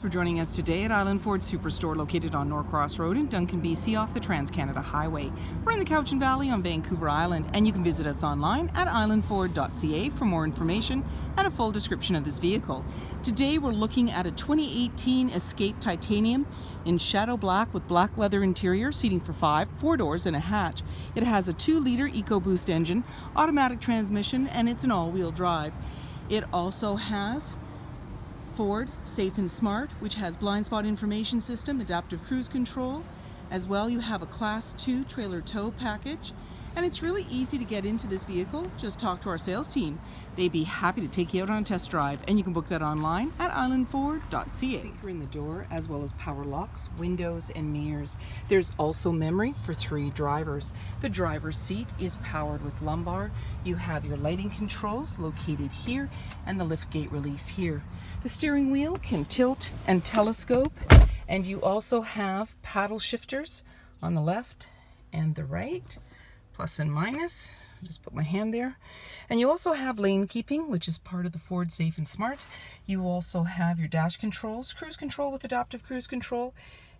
For joining us today at Island Ford Superstore, located on Norcross Road in Duncan, BC, off the Trans-Canada Highway. We're in the Cowichan Valley on Vancouver Island, and you can visit us online at islandford.ca for more information and a full description of this vehicle. Today we're looking at a 2018 Escape Titanium in shadow black with black leather interior, seating for 4 doors and a hatch. It has a 2-liter EcoBoost engine, automatic transmission, and it's an all-wheel drive. It also has Ford Safe and Smart, which has blind spot information system, adaptive cruise control. As well, you have a Class 2 trailer tow package, and it's really easy to get into this vehicle. Just talk to our sales team. They'd be happy to take you out on a test drive, and you can book that online at islandford.ca. Speaker in the door, as well as power locks, windows, and mirrors. There's also memory for 3 drivers. The driver's seat is powered with lumbar. You have your lighting controls located here, and the lift gate release here. The steering wheel can tilt and telescope, and you also have paddle shifters on the left and the right, plus and minus. I'll just put my hand there. And you also have lane keeping, which is part of the Ford Safe and Smart. You also have your dash controls, cruise control with adaptive cruise control,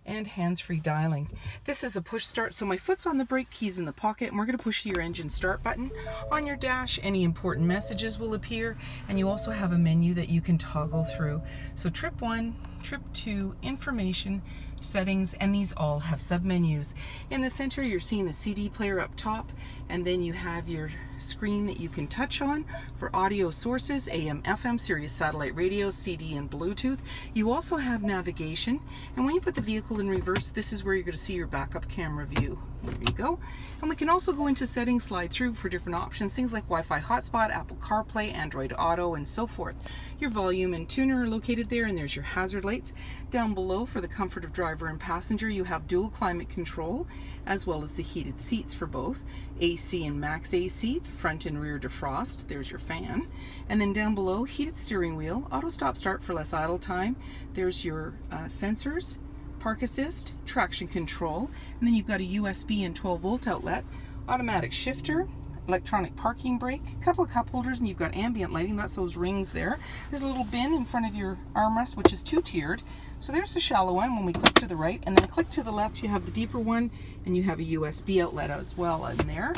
and hands-free dialing. This is a push start, so my foot's on the brake, keys in the pocket, and we're going to push your engine start button. On your dash, any important messages will appear, and you also have a menu that you can toggle through. So trip 1, trip 2, information, settings, and these all have sub-menus. In the center, you're seeing the CD player up top, and then you have your screen that you can touch on for audio sources, AM, FM, Sirius satellite radio, CD, and Bluetooth. You also have navigation, and when you put the vehicle in reverse, this is where you're going to see your backup camera view. There you go. And we can also go into settings, slide through for different options, things like Wi-Fi hotspot, Apple CarPlay, Android Auto, and so forth. Your volume and tuner are located there, and there's your hazard lights. Down below, for the comfort of driver and passenger, you have dual climate control, as well as the heated seats for both AC and max AC, front and rear defrost. There's your fan. And then down below, heated steering wheel, auto stop start for less idle time. There's your sensors, park assist, traction control, and then you've got a USB and 12-volt outlet, automatic shifter, electronic parking brake, a couple of cup holders, and you've got ambient lighting. That's those rings there. There's a little bin in front of your armrest, which is 2-tiered. So there's the shallow one when we click to the right, and then click to the left, you have the deeper one, and you have a USB outlet as well in there.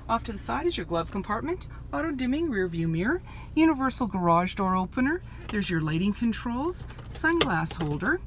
Off to the side is your glove compartment, auto dimming rear view mirror, universal garage door opener. There's your lighting controls, sunglass holder,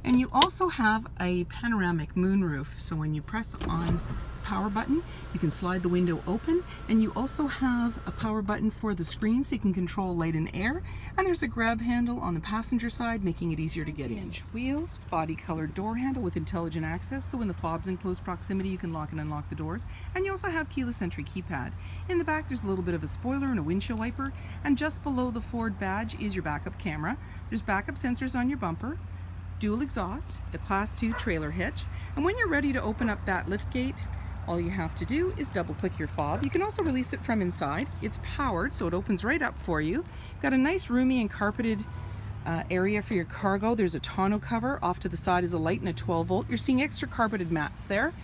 and you also have a panoramic moonroof. So when you press on power button, you can slide the window open, and you also have a power button for the screen so you can control light and air, and there's a grab handle on the passenger side, making it easier to get in. Wheels, body colored door handle with intelligent access, so when the fob's in close proximity you can lock and unlock the doors, and you also have keyless entry keypad. In the back there's a little bit of a spoiler and a windshield wiper, and just below the Ford badge is your backup camera. There's backup sensors on your bumper, dual exhaust, the Class 2 trailer hitch, and when you're ready to open up that lift gate, all you have to do is double click your fob. You can also release it from inside. It's powered, so it opens right up for you. Got a nice roomy and carpeted area for your cargo. There's a tonneau cover. Off to the side is a light and a 12-volt. You're seeing extra carpeted mats there.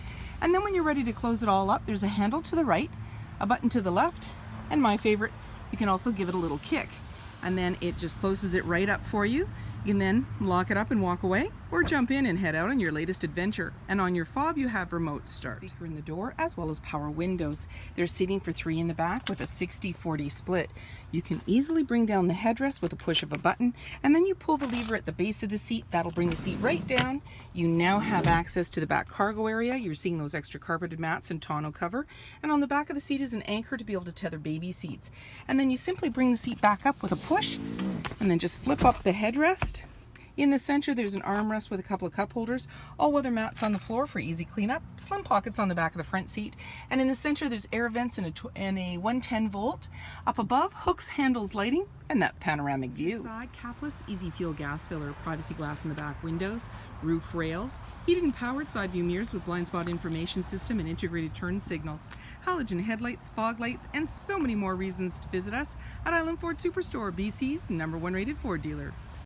And then when you're ready to close it all up, there's a handle to the right, a button to the left, and my favorite, you can also give it a little kick. And then it just closes it right up for you. You can then lock it up and walk away, or jump in and head out on your latest adventure. And on your fob you have remote start. Speaker in the door, as well as power windows. There's seating for 3 in the back with a 60-40 split. You can easily bring down the headrest with a push of a button, and then you pull the lever at the base of the seat. That'll bring the seat right down. You now have access to the back cargo area. You're seeing those extra carpeted mats and tonneau cover. And on the back of the seat is an anchor to be able to tether baby seats. And then you simply bring the seat back up with a push, and then just flip up the headrest. In the center, there's an armrest with a couple of cup holders, all-weather mats on the floor for easy cleanup, slim pockets on the back of the front seat, and in the center there's air vents and a 110-volt. Up above, hooks, handles, lighting, and that panoramic view. Side, capless, easy fuel gas filler, privacy glass in the back windows, roof rails, heated and powered side view mirrors with blind spot information system and integrated turn signals, halogen headlights, fog lights, and so many more reasons to visit us at Island Ford Superstore, BC's #1 rated Ford dealer.